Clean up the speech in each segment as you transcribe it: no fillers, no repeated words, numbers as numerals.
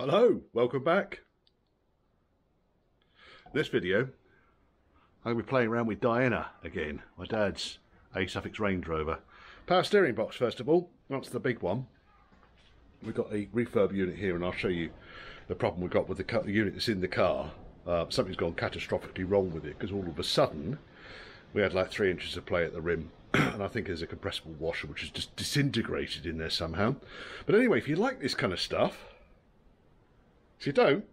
Hello, welcome back. This video, I'm going to be playing around with Diana again, my dad's a-suffix Range Rover. Power steering box first of all, that's the big one. We've got a refurb unit here and I'll show you the problem we've got with the unit that's in the car. Something's gone catastrophically wrong with it because all of a sudden we had like 3 inches of play at the rim and I think there's a compressible washer which is just disintegrated in there somehow. But anyway, if you like this kind of stuff, if you don't,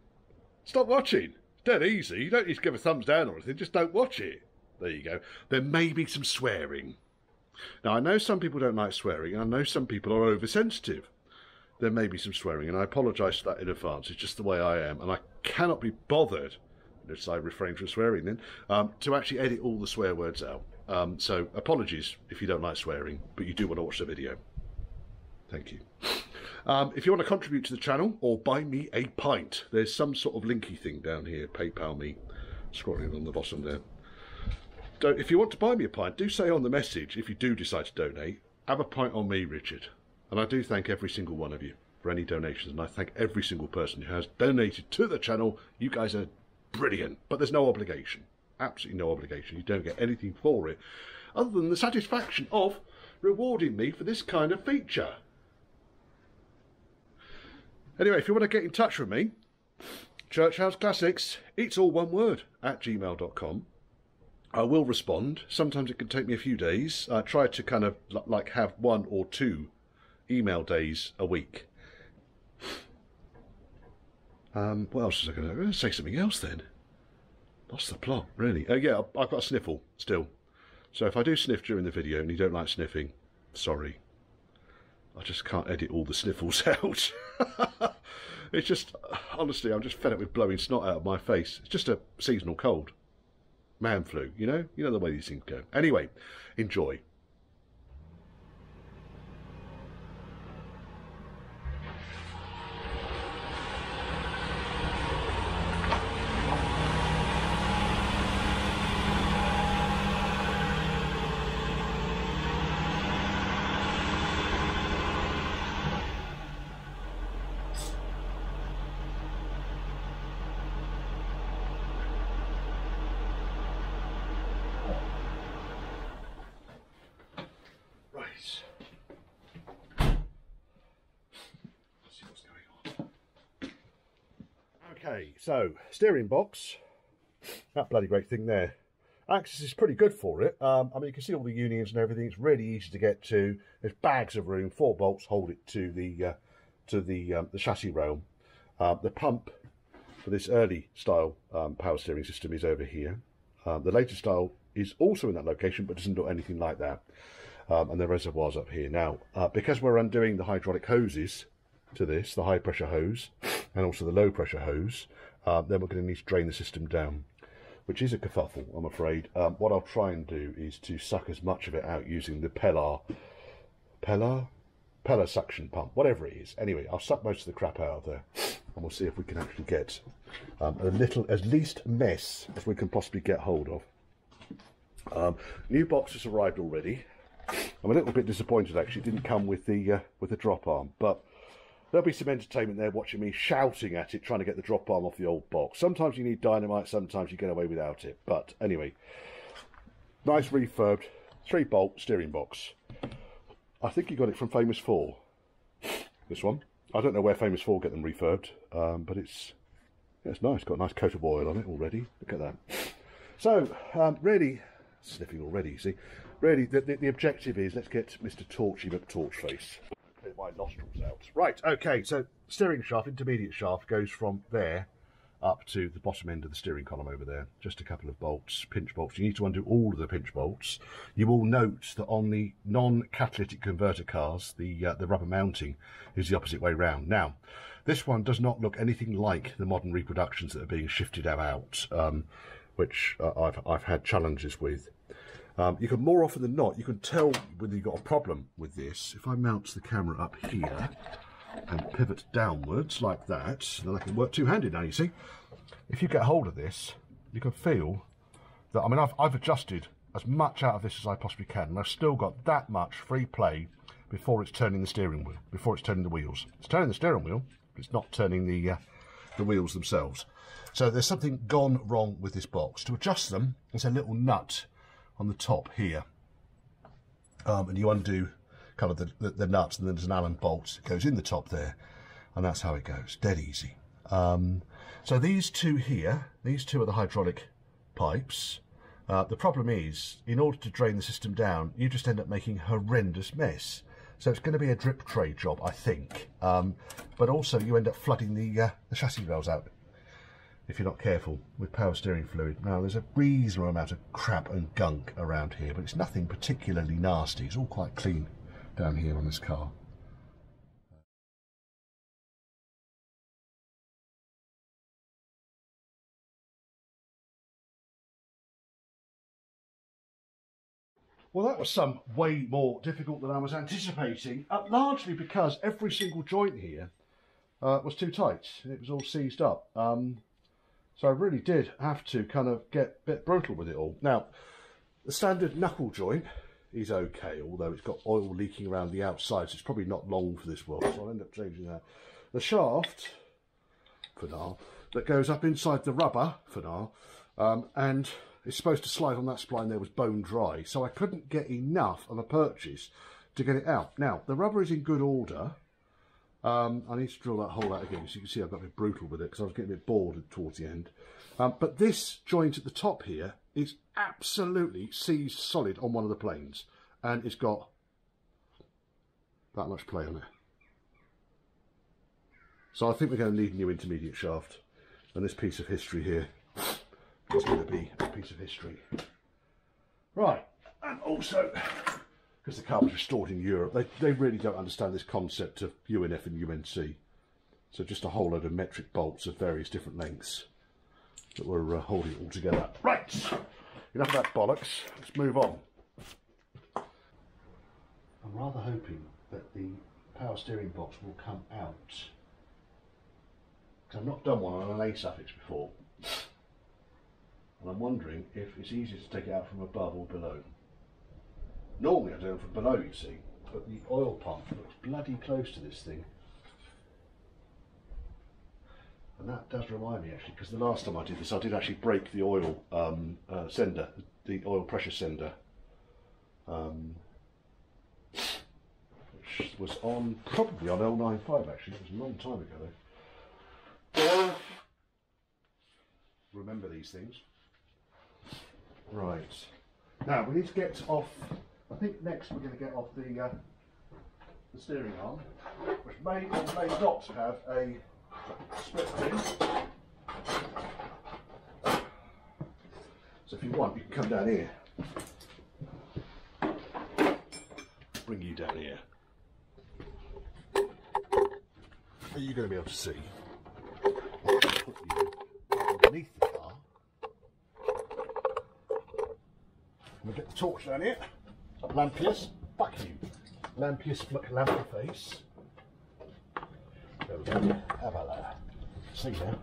stop watching. It's dead easy. You don't need to give a thumbs down or anything, just don't watch it. There you go. There may be some swearing. Now, I know some people don't like swearing, and I know some people are oversensitive. There may be some swearing, and I apologise for that in advance. It's just the way I am, and I cannot be bothered, unless I refrain from swearing then, to actually edit all the swear words out. So, apologies if you don't like swearing, but you do want to watch the video. Thank you. If you want to contribute to the channel or buy me a pint, there's some sort of linky thing down here, PayPal me, scrolling on the bottom there. If you want to buy me a pint, do say on the message, if you do decide to donate, have a pint on me, Richard. And I do thank every single one of you for any donations, and I thank every single person who has donated to the channel. You guys are brilliant, but there's no obligation, absolutely no obligation. You don't get anything for it, other than the satisfaction of rewarding me for this kind of feature. Anyway, if you want to get in touch with me, churchhouseclassics, it's all one word, @gmail.com. I will respond. Sometimes it can take me a few days. I try to kind of like have 1 or 2 email days a week. What else was I going to say? Something else then. Lost the plot, really. Yeah, I've got a sniffle still. So if I do sniff during the video and you don't like sniffing, sorry. I just can't edit all the sniffles out. It's just, honestly, I'm just fed up with blowing snot out of my face. It's just a seasonal cold. Man flu, you know the way these things go. Anyway, enjoy. Okay, so steering box, that bloody great thing there. Access is pretty good for it. I mean, you can see all the unions and everything. It's really easy to get to. There's bags of room. 4 bolts hold it to the chassis rail. The pump for this early style power steering system is over here. The later style is also in that location, but doesn't look anything like that. And the reservoir's up here. Now, because we're undoing the hydraulic hoses to this, the high pressure hose and also the low pressure hose, then we're going to need to drain the system down, which is a kerfuffle, I'm afraid. What I'll try and do is to suck as much of it out using the Pellar suction pump, whatever it is. Anyway, I'll suck most of the crap out of there and we'll see if we can actually get as least mess as we can possibly get hold of. New box has arrived already. I'm a little bit disappointed actually, it didn't come with the drop arm, but there'll be some entertainment there watching me shouting at it, trying to get the drop arm off the old box. Sometimes you need dynamite, sometimes you get away without it. But anyway, nice refurbed 3-bolt steering box. I think you got it from Famous 4. This one. I don't know where Famous 4 get them refurbed, but it's nice. Got a nice coat of oil on it already. Look at that. So, really, sniffing already, see? Really, the objective is, let's get Mr. Torchy McTorchface. Clear my nostrils out. Right, okay, so steering shaft, intermediate shaft, goes from there up to the bottom end of the steering column over there. Just a couple of bolts, pinch bolts. You need to undo all of the pinch bolts. You will note that on the non-catalytic converter cars, the rubber mounting is the opposite way round. Now, this one does not look anything like the modern reproductions that are being shifted out, which I've had challenges with. You can, more often than not, you can tell whether you've got a problem with this. If I mount the camera up here and pivot downwards like that, then I can work two-handed now, you see. If you get hold of this, you can feel that, I mean, I've adjusted as much out of this as I possibly can, and I've still got that much free play before it's turning the steering wheel, before it's turning the wheels. It's turning the steering wheel, It's not turning the wheels themselves. So there's something gone wrong with this box. To adjust them, there's a little nut on the top here. And you undo kind of the nuts, and then there's an Allen bolt that goes in the top there. And that's how it goes, dead easy. So these two here, these two are the hydraulic pipes. The problem is, in order to drain the system down, you just end up making a horrendous mess. So it's going to be a drip tray job, I think. But also you end up flooding the chassis rails out if you're not careful with power steering fluid. Now there's a reasonable amount of crap and gunk around here, but it's nothing particularly nasty. It's all quite clean down here on this car. Well, that was some way more difficult than I was anticipating, largely because every single joint here was too tight. It was all seized up. So I really did have to kind of get a bit brutal with it all. Now, the standard knuckle joint is okay, although it's got oil leaking around the outside, so it's probably not long for this world, so I'll end up changing that. The shaft, for now, that goes up inside the rubber, for now, and it's supposed to slide on that spline there, was bone dry, so I couldn't get enough of a purchase to get it out. Now, the rubber is in good order. I need to drill that hole out again, so you can see I've got a bit brutal with it because I was getting a bit bored towards the end. But this joint at the top here is absolutely seized solid on one of the planes, and it's got that much play on it. So I think we're going to need a new intermediate shaft, and this piece of history here is going to be a piece of history. Right, and also, because the car was restored in Europe, they really don't understand this concept of UNF and UNC. So just a whole load of metric bolts of various different lengths that were holding it all together. Right, enough of that bollocks, let's move on. I'm rather hoping that the power steering box will come out, because I've not done one on an a-suffix before. And I'm wondering if it's easier to take it out from above or below. Normally I do it from below, you see, but the oil pump looks bloody close to this thing. And that does remind me, actually, because the last time I did this, I did actually break the oil sender, the oil pressure sender, which was probably on L95, actually. It was a long time ago, though. Remember these things. Right. Now, we need to get off, I think next we're going to get off the steering arm, which may or may not have a split pin. So if you want, you can come down here. Bring you down here. Are you going to be able to see? Put you underneath the car. We'll get the torch down here. Lampius, fuck you. Lampius McLampface. There we go. How about that? See now?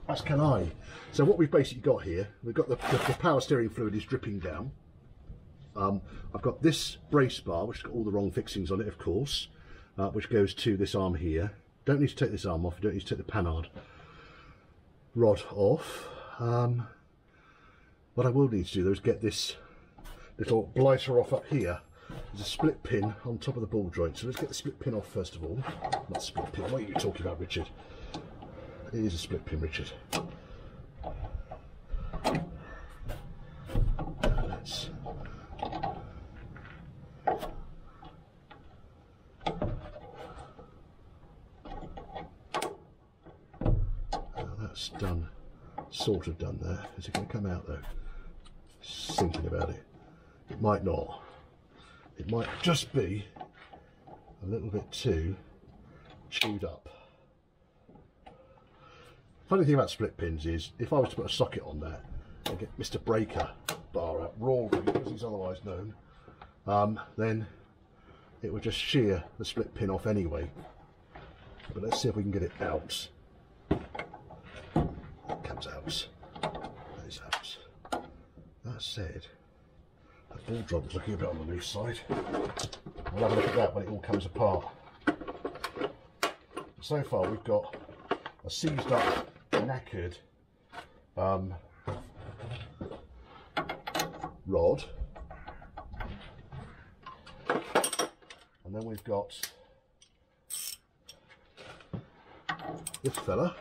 That's can I. So what we've basically got here, we've got the power steering fluid is dripping down. I've got this brace bar, which has got all the wrong fixings on it, of course, which goes to this arm here. Don't need to take this arm off, you don't need to take the panhard rod off. What I will need to do though is get this little blighter off up here. There's a split pin on top of the ball joint, so let's get the split pin off first of all. Not split pin, what are you talking about, Richard? It is a split pin, Richard. That's done, sort of done there. Is it going to come out though? Thinking about it. It might not. It might just be a little bit too chewed up. Funny thing about split pins is, if I was to put a socket on there and get Mr. Breaker bar out, Rory as he's otherwise known, then it would just shear the split pin off anyway. But let's see if we can get it out. That comes out. That is out. That said, that ball joint is looking a bit on the loose side. We'll have a look at that when it all comes apart. so far we've got a seized up, knackered rod, and then we've got this fella.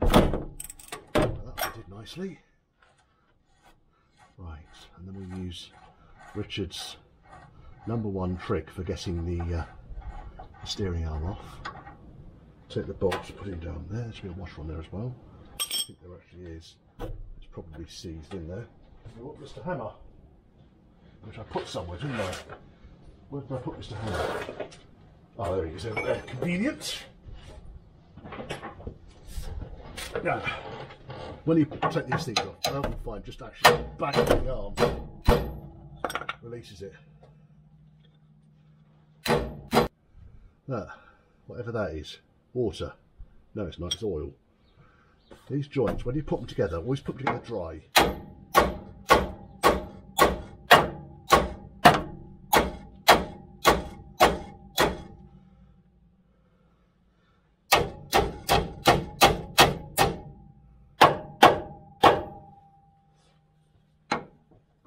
That did nicely. Right, and then we use Richard's #1 trick for getting the steering arm off. Take the bolts, put it down there. There should be a washer on there as well. I think there actually is. It's probably seized in there. So what, Mr. Hammer? Which I put somewhere, didn't I? Where did I put Mr. Hammer? Oh, there he is over there. Convenient. Now, when you take these things off, I often find just actually back of the arm releases it. That, whatever that is, water. No, it's not, it's oil. These joints, when you put them together, always put them together dry.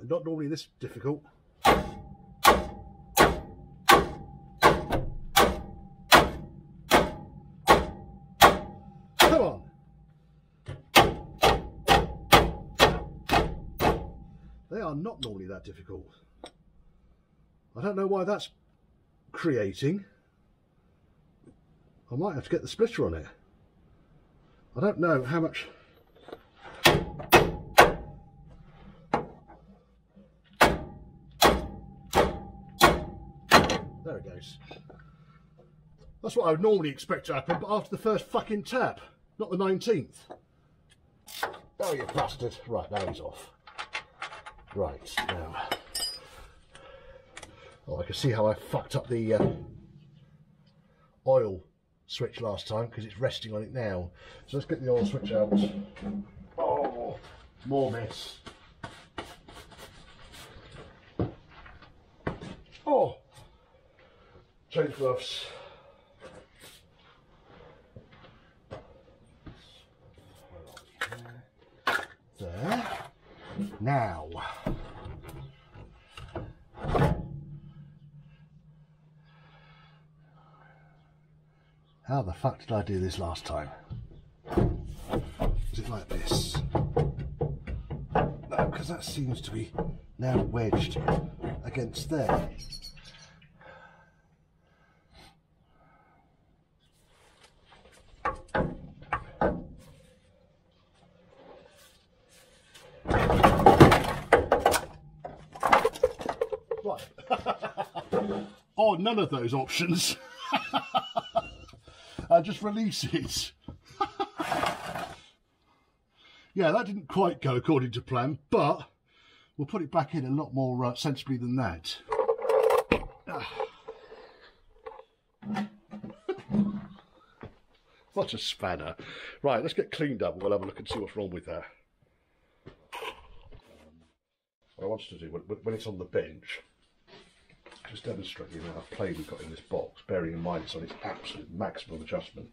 Not normally this difficult. Come on. They are not normally that difficult. I don't know why that's creating. I might have to get the splitter on it. I don't know how much. There it goes. That's what I would normally expect to happen, but after the first fucking tap, not the 19th. Oh, you bastard. Right, now he's off. Right, now. Oh, I can see how I fucked up the oil switch last time, because it's resting on it now. So let's get the oil switch out. Oh, more mess. Oh. Change gloves. There. Now. How the fuck did I do this last time? Is it like this? No, because that seems to be now wedged against there. Oh, none of those options. Just release it. Yeah, that didn't quite go according to plan, but we'll put it back in a lot more sensibly than that. What a spanner. Right, let's get cleaned up and we'll have a look and see what's wrong with that. What I wanted to do, when it's on the bench, just demonstrate the amount of play we've got in this box, bearing in mind it's on its absolute maximum adjustment.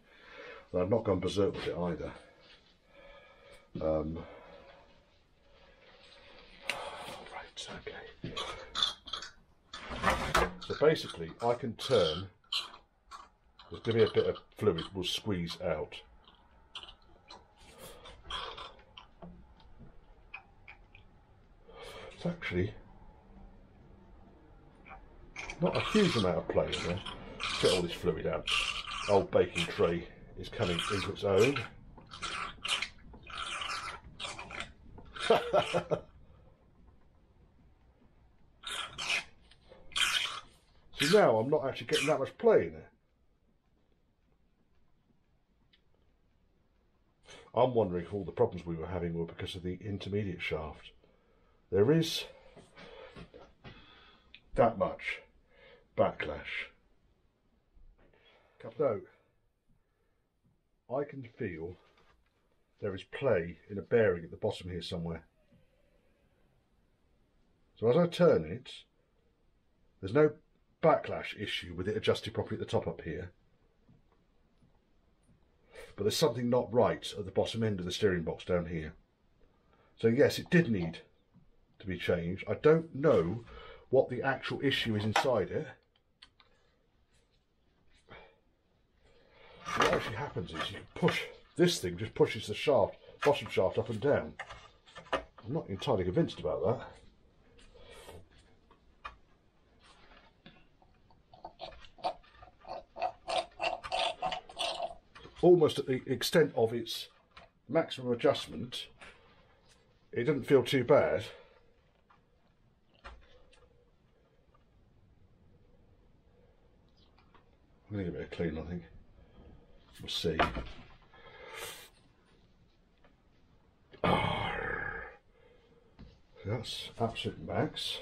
And I've not gone berserk with it either. Right, okay. So basically, I can turn. Just give me a bit of fluid, we'll squeeze out. It's actually not a huge amount of play in there. Get all this fluid out. Old baking tray is coming into its own. So now I'm not actually getting that much play in there. I'm wondering if all the problems we were having were because of the intermediate shaft. There is that much backlash. So, I can feel there is play in a bearing at the bottom here somewhere. So as I turn it, there's no backlash issue with it adjusted properly at the top up here. But there's something not right at the bottom end of the steering box down here. So yes, it did need to be changed. I don't know what the actual issue is inside it. What actually happens is you can push, this thing just pushes the shaft, bottom shaft up and down. I'm not entirely convinced about that. Almost at the extent of its maximum adjustment, it doesn't feel too bad. I'm going to give it a clean, I think. We'll see. That's absolute max.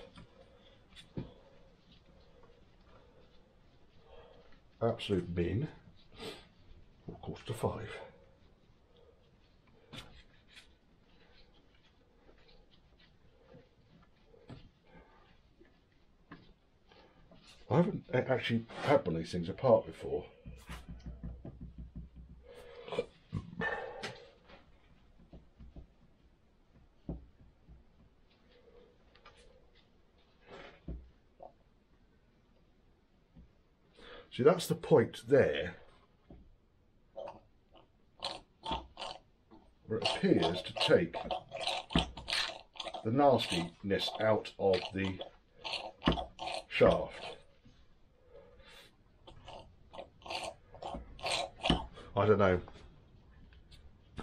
Absolute min. 4:45. I haven't actually had one of these things apart before. See, that's the point there where it appears to take the nastiness out of the shaft. I don't know.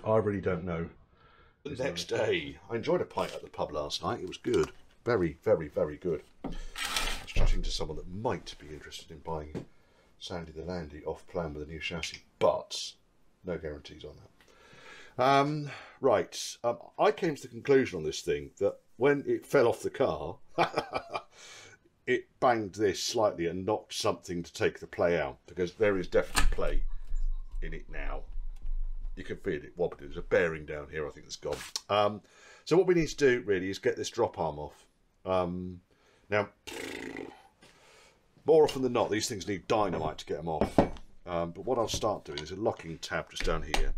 I really don't know. The next day, I enjoyed a pint at the pub last night. It was good. Very, very, very good. I was chatting to someone that might be interested in buying Sandy the Landy off plan with a new chassis, but no guarantees on that. Right, I came to the conclusion on this thing that when it fell off the car, it banged this slightly and knocked something to take the play out, because there is definitely play in it now. You can feel it wobbling. There's a bearing down here, I think it's gone. So what we need to do really is get this drop arm off. Now, more often than not, these things need dynamite to get them off. But what I'll start doing is a locking tab just down here.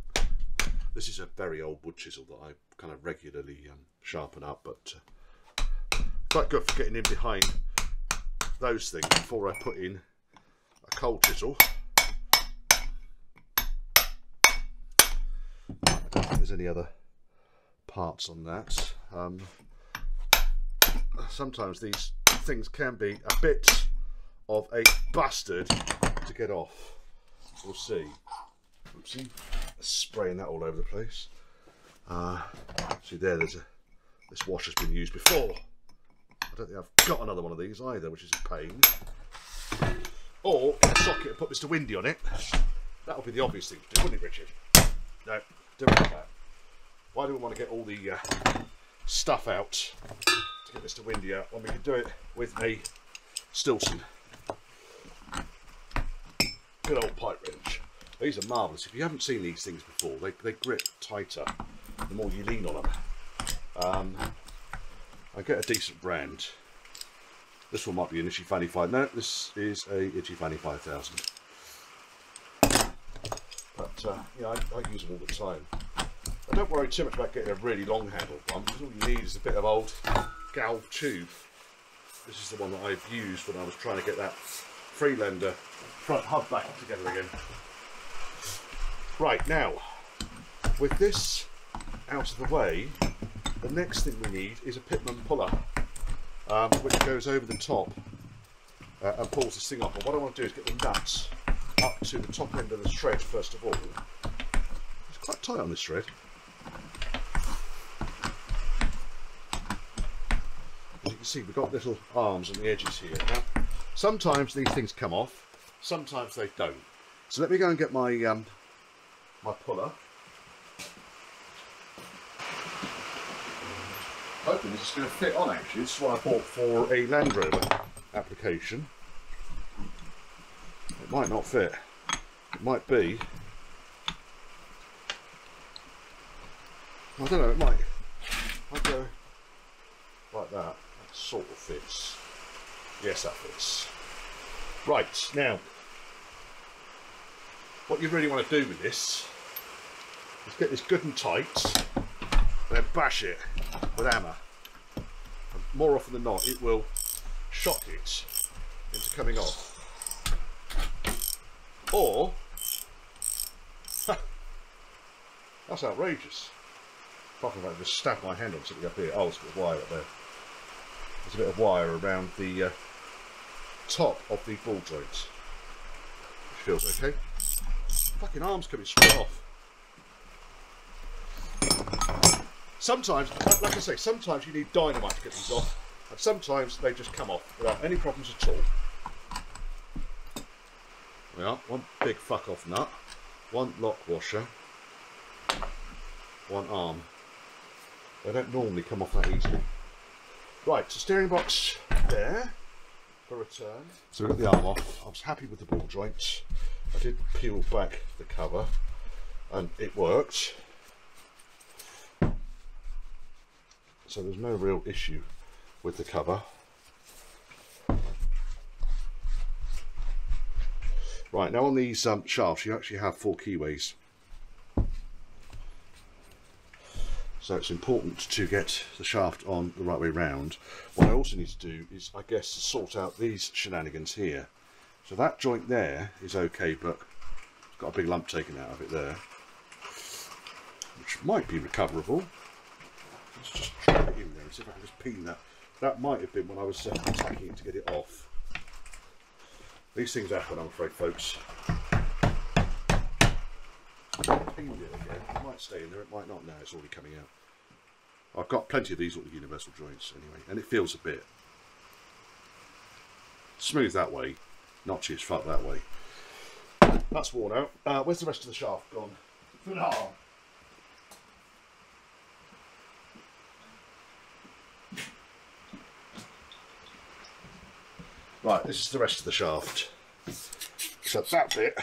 This is a very old wood chisel that I kind of regularly sharpen up, but quite good for getting in behind those things before I put in a cold chisel. I don't think there's any other parts on that. Sometimes these things can be a bit of a bastard to get off. We'll see. Oopsie, spraying that all over the place. See there, this washer's been used before. I don't think I've got another one of these either, which is a pain. Or get a socket and put Mr. Windy on it. That would be the obvious thing to do, wouldn't it, Richard? No, don't do that. Why do we want to get all the stuff out to get Mr. Windy out when we can do it with a Stilson? Good old pipe wrench. These are marvellous. If you haven't seen these things before, they grip tighter the more you lean on them. I get a decent brand. This one might be an Itchy Fanny 5. No, this is a Itchy Fanny 5000. But yeah, I use them all the time. I don't worry too much about getting a really long handled one, because all you need is a bit of old galv tube. This is the one that I've used when I was trying to get that Freelander front hub back together again. Right, now, with this out of the way, the next thing we need is a Pitman puller, which goes over the top and pulls this thing up. And what I want to do is get the nuts up to the top end of the thread first of all. It's quite tight on this thread. As you can see, we've got little arms on the edges here. Now, sometimes these things come off, sometimes they don't. So let me go and get my my puller. Hoping this is going to fit on actually. This is what I bought for a Land Rover application. It might not fit. It might be. I don't know, it might go like that. That sort of fits. Yes, that fits. Right, now, what you really want to do with this is get this good and tight, then bash it with a hammer. And more often than not, it will shock it into coming off. Or, that's outrageous. Apart from that, I just stab my hand on something up here. Oh, it's got a wire up there. There's a bit of wire around the top of the ball joints, which feels okay. Fucking arm's coming straight off. Sometimes, like I say, sometimes you need dynamite to get these off, and sometimes they just come off without any problems at all. There we are, one big fuck off nut, one lock washer, one arm. They don't normally come off that easily. Right, so steering box there for return. So we got the arm off. I was happy with the ball joints. I did peel back the cover and it worked. So there's no real issue with the cover. Right, now on these shafts you actually have 4 keyways. So it's important to get the shaft on the right way round. What I also need to do is, I guess, sort out these shenanigans here. So that joint there is okay, but it's got a big lump taken out of it there, which might be recoverable. Let's just try it in there and see if I can just peel that. That might have been when I was attacking it to get it off. These things happen, I'm afraid, folks. Peel it again. It might stay in there, it might not now, it's already coming out. I've got plenty of these little universal joints anyway, and it feels a bit smooth that way, notchy as fuck that way. That's worn out. Where's the rest of the shaft gone? Right, this is the rest of the shaft. So that bit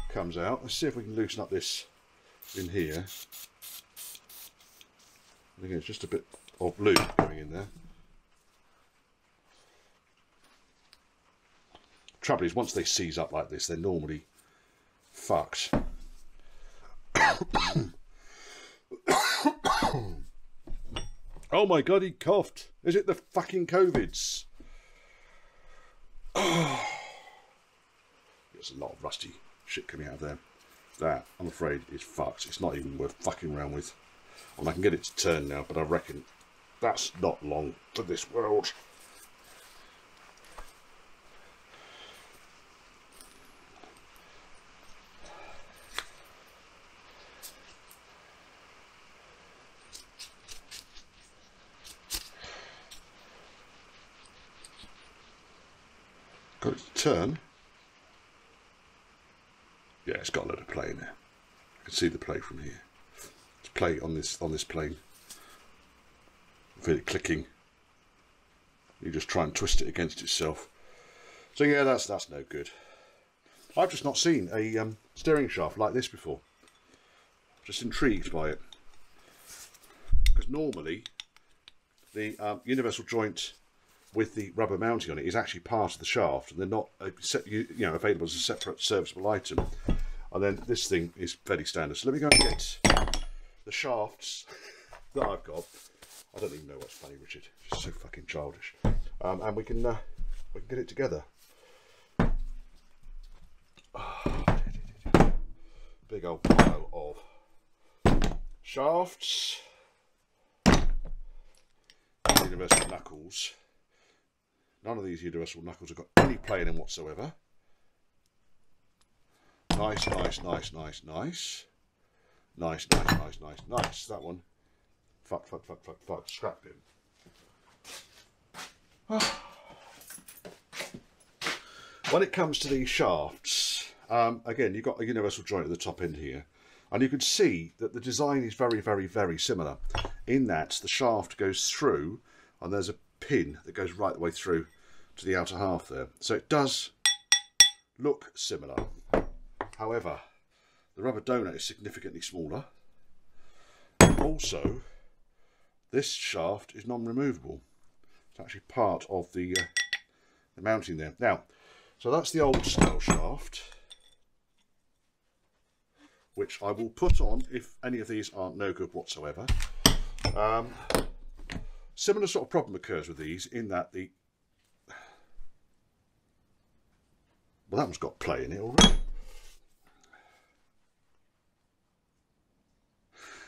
comes out. Let's see if we can loosen up this in here. I think it's just a bit of lube going in there. Trouble is, once they seize up like this, they're normally fucked. Oh my god, he coughed. Is it the fucking COVIDs? Oh. There's a lot of rusty shit coming out of there. That, I'm afraid, is fucked. It's not even worth fucking around with. And I can get it to turn now, but I reckon that's not long for this world. Got it to turn. Yeah, it's got a lot of play in there. I can see the play from here. It's play on this plane. I feel it clicking. You just try and twist it against itself. So yeah, that's no good. I've just not seen a steering shaft like this before. Just intrigued by it, because normally the universal joint with the rubber mounting on it is actually part of the shaft, and they're not available as a separate serviceable item. And then this thing is fairly standard. So let me go and get the shafts that I've got. I don't even know what's funny, Richard. It's so fucking childish. And we can get it together. Big old pile of shafts, universal knuckles. None of these universal knuckles have got any play in them whatsoever. Nice, nice, nice, nice, nice. Nice, nice, nice, nice, nice. That one. Fuck, fuck, fuck, fuck, fuck. Scrapped him. When it comes to these shafts, again, you've got a universal joint at the top end here. And you can see that the design is very, very, very similar. In that the shaft goes through, and there's a pin that goes right the way through to the outer half there. So it does look similar. However, the rubber donut is significantly smaller. Also, this shaft is non-removable. It's actually part of the mounting there. Now, So that's the old style shaft, which I will put on if any of these aren't no good whatsoever. Similar sort of problem occurs with these in that well, that one's got play in it already.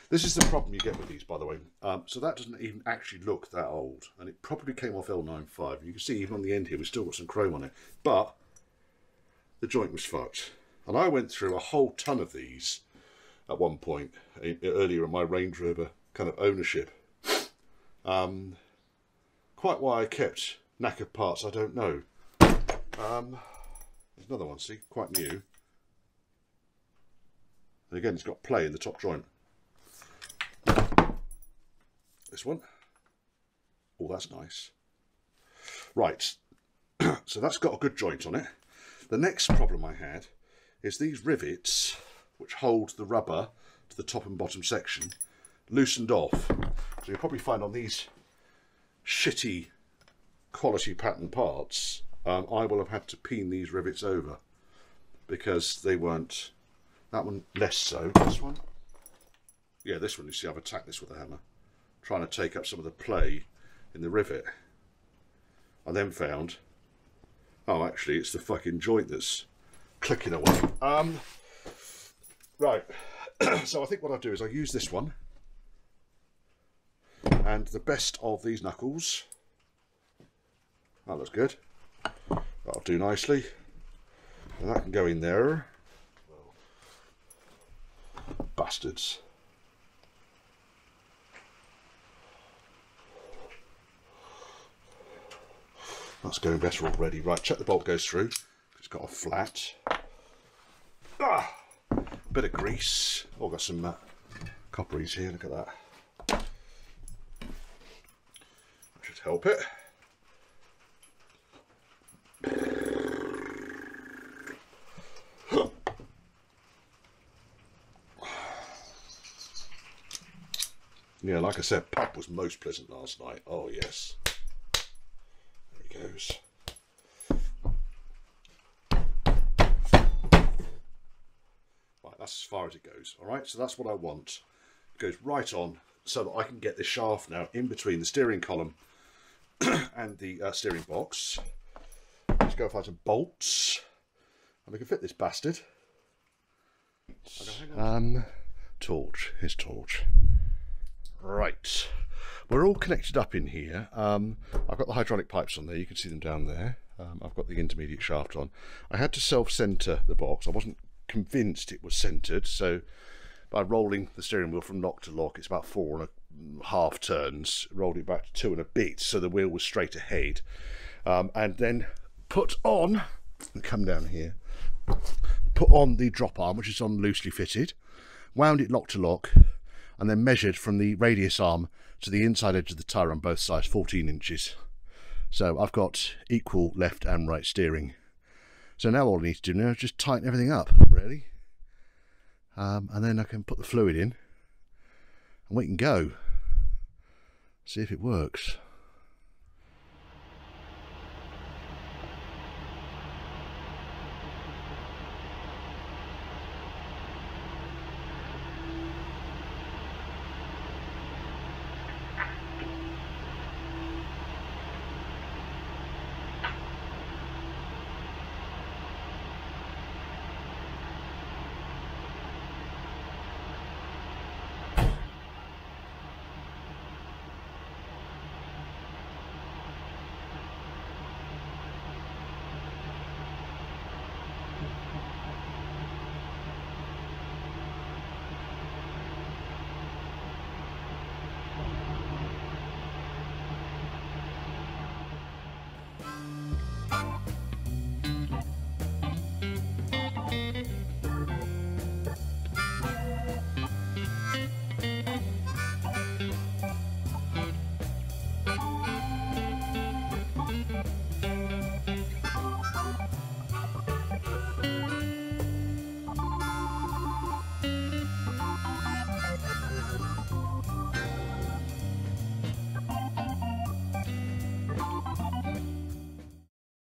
This is the problem you get with these, by the way. So that doesn't even actually look that old, and it probably came off L95. You can see even on the end here, we've still got some chrome on it, but the joint was fucked. And I went through a whole ton of these at one point earlier in my Range Rover kind of ownership. Quite why I kept knackered parts, I don't know. There's another one, see, quite new. And again, it's got play in the top joint. This one. Oh, that's nice. Right, so that's got a good joint on it. The next problem I had is these rivets, which hold the rubber to the top and bottom section, loosened off. So you'll probably find on these shitty quality pattern parts, I will have had to peen these rivets over because they weren't. That one less so. This one, yeah, this one, you see, I've attacked this with a hammer, trying to take up some of the play in the rivet. I then found, oh, actually, it's the fucking joint that's clicking away. Right, so I think what I'll do is I'll use this one and the best of these knuckles. That looks good. That'll do nicely. And that can go in there. Bastards. That's going better already. Right, check the bolt goes through. It's got a flat. Bit of grease. Oh, got some copperies here. Look at that. That should help it. Yeah, like I said, Pap was most pleasant last night. Oh, yes. There he goes. Right, that's as far as it goes. All right, so that's what I want. It goes right on so that I can get this shaft now in between the steering column and the steering box. Let's go find some bolts and we can fit this bastard. Torch. Here's torch. Right, we're all connected up in here. I've got the hydraulic pipes on there, you can see them down there. I've got the intermediate shaft on. I had to self-centre the box. I wasn't convinced it was centred, so by rolling the steering wheel from lock to lock, it's about 4.5 turns, rolled it back to 2 and a bit so the wheel was straight ahead, and then put on, and come down here, put on the drop arm, which is on loosely fitted, wound it lock to lock, and then measured from the radius arm to the inside edge of the tyre on both sides, 14 inches. So I've got equal left and right steering. So now all I need to do now is just tighten everything up, really. And then I can put the fluid in and we can go. See if it works.